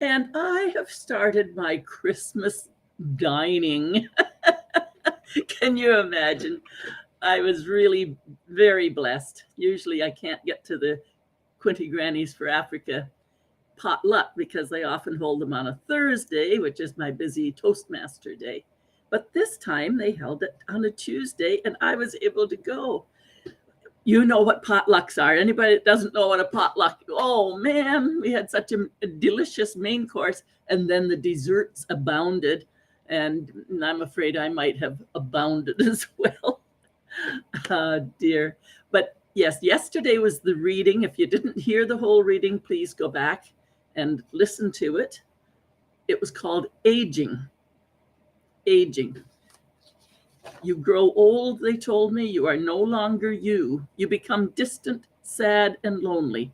And I have started my Christmas dining. Can you imagine? I was really very blessed. Usually I can't get to the Quinty Grannies for Africa potluck because they often hold them on a Thursday, which is my busy Toastmaster day. But this time they held it on a Tuesday and I was able to go. You know what potlucks are. Anybody that doesn't know what a potluck, oh man, we had such a delicious main course and then the desserts abounded. And I'm afraid I might have abounded as well. Dear. But yes, yesterday was the reading. If you didn't hear the whole reading, please go back and listen to it. It was called Aging. Aging. You grow old, they told me. You are no longer you. You become distant, sad, and lonely.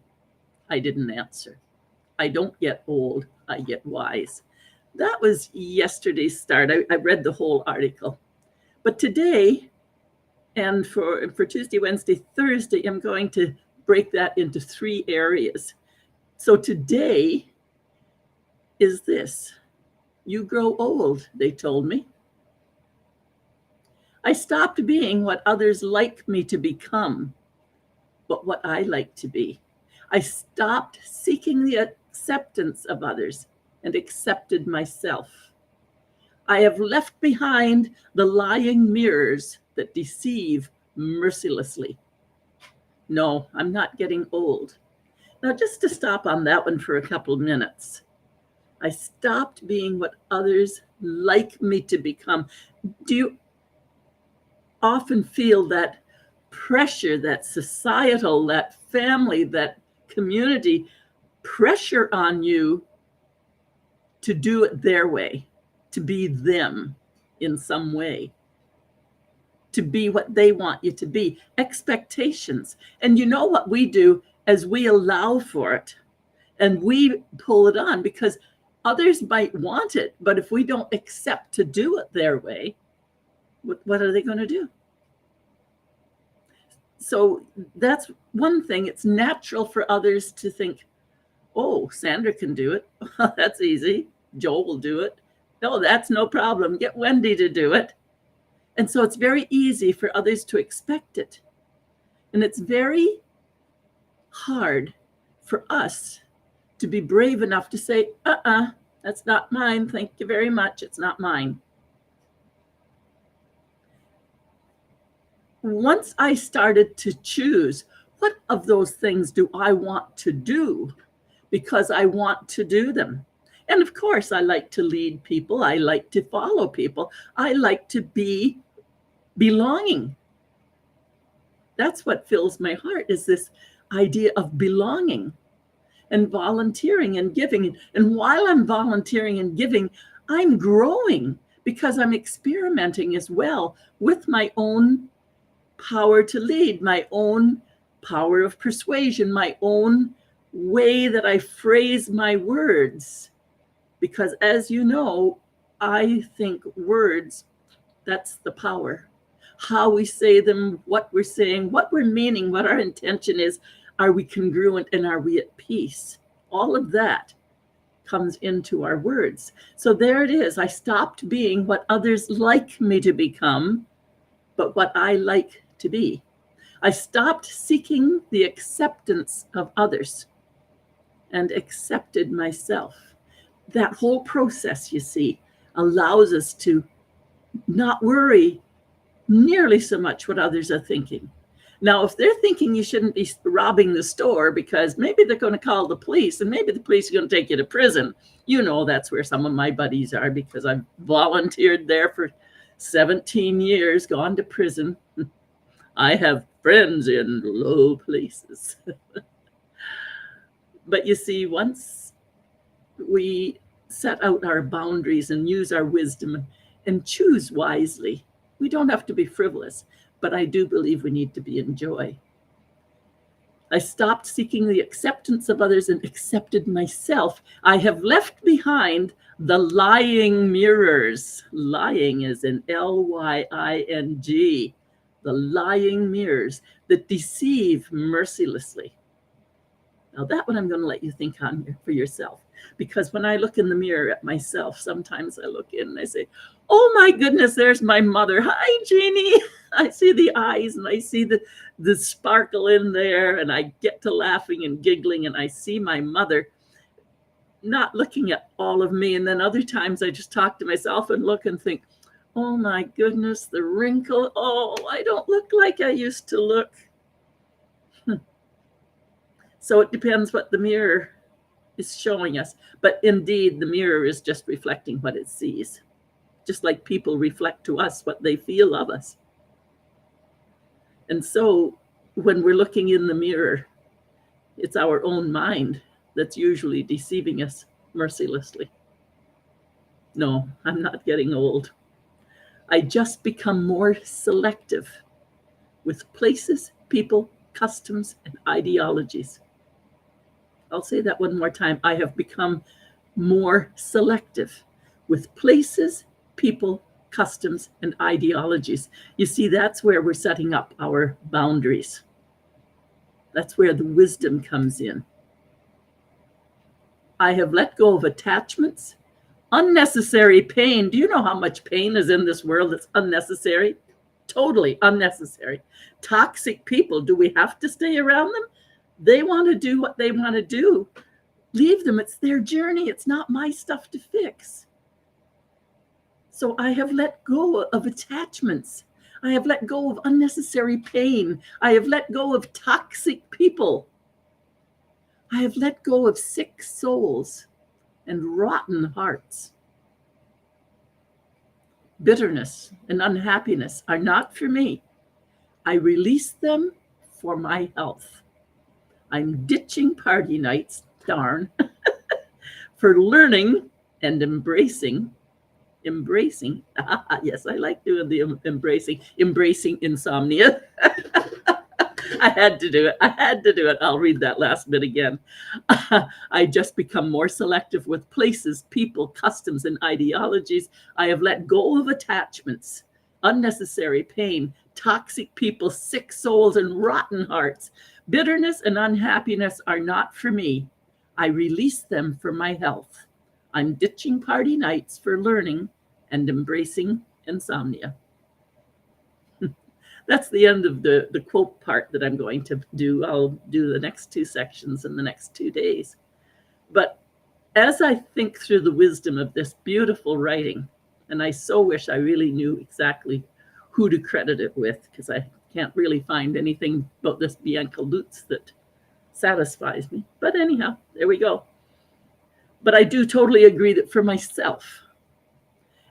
I didn't answer. I don't get old, I get wise. That was yesterday's start. I read the whole article. But today, and for Tuesday, Wednesday, Thursday, I'm going to break that into 3 areas. So today is this. You grow old, they told me. I stopped being what others like me to become, but what I like to be. I stopped seeking the acceptance of others and accepted myself. I have left behind the lying mirrors that deceive mercilessly. No, I'm not getting old. Now, just to stop on that one for a couple minutes. I stopped being what others like me to become. Do you often feel that pressure, that societal, that family, that community pressure on you to do it their way, to be them in some way, to be what they want you to be, expectations. And you know what we do as we allow for it and we pull it on because others might want it, but if we don't accept to do it their way, what are they going to do? So that's one thing. It's natural for others to think, oh, Sandra can do it. That's easy. Joel will do it. No, that's no problem. Get Wendy to do it. And so it's very easy for others to expect it. And it's very hard for us to be brave enough to say, that's not mine. Thank you very much. It's not mine. Once I started to choose, what of those things do I want to do because I want to do them? And of course, I like to lead people. I like to follow people. I like to be belonging. That's what fills my heart, is this idea of belonging and volunteering and giving. And while I'm volunteering and giving, I'm growing because I'm experimenting as well with my own power to lead, my own power of persuasion, my own way that I phrase my words. Because as you know, I think words, that's the power. How we say them, what we're saying, what we're meaning, what our intention is. Are we congruent and are we at peace? All of that comes into our words. So there it is. I stopped being what others like me to become, but what I like to be. I stopped seeking the acceptance of others and accepted myself. That whole process, you see, allows us to not worry nearly so much what others are thinking. Now, if they're thinking you shouldn't be robbing the store because maybe they're going to call the police and maybe the police are going to take you to prison, you know that's where some of my buddies are because I've volunteered there for 17 years, gone to prison. I have friends in low places. But you see, once we set out our boundaries and use our wisdom and choose wisely, we don't have to be frivolous, but I do believe we need to be in joy. I stopped seeking the acceptance of others and accepted myself. I have left behind the lying mirrors. Lying is in Lying. The lying mirrors that deceive mercilessly. Now that one I'm going to let you think on for yourself. Because when I look in the mirror at myself, sometimes I look in and I say, oh my goodness, there's my mother. Hi, Jeannie. I see the eyes and I see the sparkle in there, and I get to laughing and giggling, and I see my mother not looking at all of me. And then other times I just talk to myself and look and think, oh my goodness, the wrinkle. Oh, I don't look like I used to look. So it depends what the mirror is showing us. But indeed, the mirror is just reflecting what it sees. Just like people reflect to us what they feel of us. And so when we're looking in the mirror, it's our own mind that's usually deceiving us mercilessly. No, I'm not getting old. I just become more selective with places, people, customs, and ideologies. I'll say that one more time. I have become more selective with places, people, customs, and ideologies. You see, that's where we're setting up our boundaries. That's where the wisdom comes in. I have let go of attachments, unnecessary pain. Do you know how much pain is in this world that's unnecessary? Totally unnecessary. Toxic people. Do we have to stay around them? They want to do what they want to do. Leave them. It's their journey. It's not my stuff to fix. So I have let go of attachments. I have let go of unnecessary pain. I have let go of toxic people. I have let go of sick souls and rotten hearts. Bitterness and unhappiness are not for me. I release them for my health. I'm ditching party nights, darn, for learning and embracing, yes, I like doing the embracing insomnia. I had to do it. I'll read that last bit again. I just become more selective with places, people, customs, and ideologies. I have let go of attachments, unnecessary pain, toxic people, sick souls, and rotten hearts. Bitterness and unhappiness are not for me. I release them for my health. I'm ditching party nights for learning and embracing insomnia. That's the end of the quote part that I'm going to do. I'll do the next two sections in the next 2 days. But as I think through the wisdom of this beautiful writing, and I so wish I really knew exactly who to credit it with, because I can't really find anything about this Bianka Luz that satisfies me. But anyhow, there we go. But I do totally agree that for myself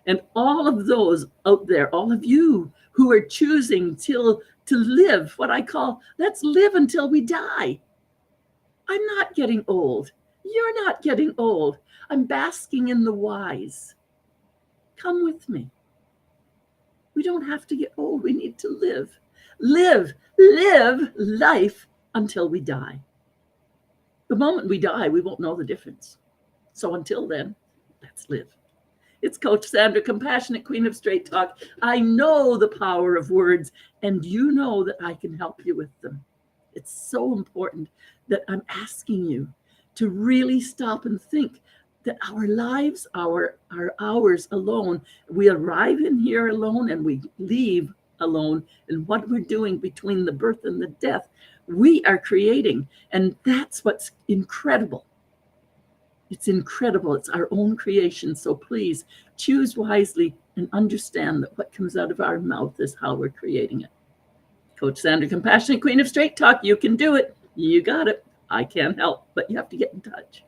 and all of those out there, all of you who are choosing to live what I call, let's live until we die. I'm not getting old. You're not getting old. I'm basking in the wise. Come with me. We don't have to get old. We need to live. Live life until we die. The moment we die, we won't know the difference. So until then, let's live. It's Coach Sandra, compassionate queen of straight talk. I know the power of words, and you know that I can help you with them. It's so important that I'm asking you to really stop and think that our lives are ours alone. We arrive in here alone and we leave alone. And what we're doing between the birth and the death, we are creating. And that's what's incredible. It's incredible. It's our own creation. So please choose wisely and understand that what comes out of our mouth is how we're creating it. Coach Sandra, compassionate queen of straight talk. You can do it. You got it. I can't help, but you have to get in touch.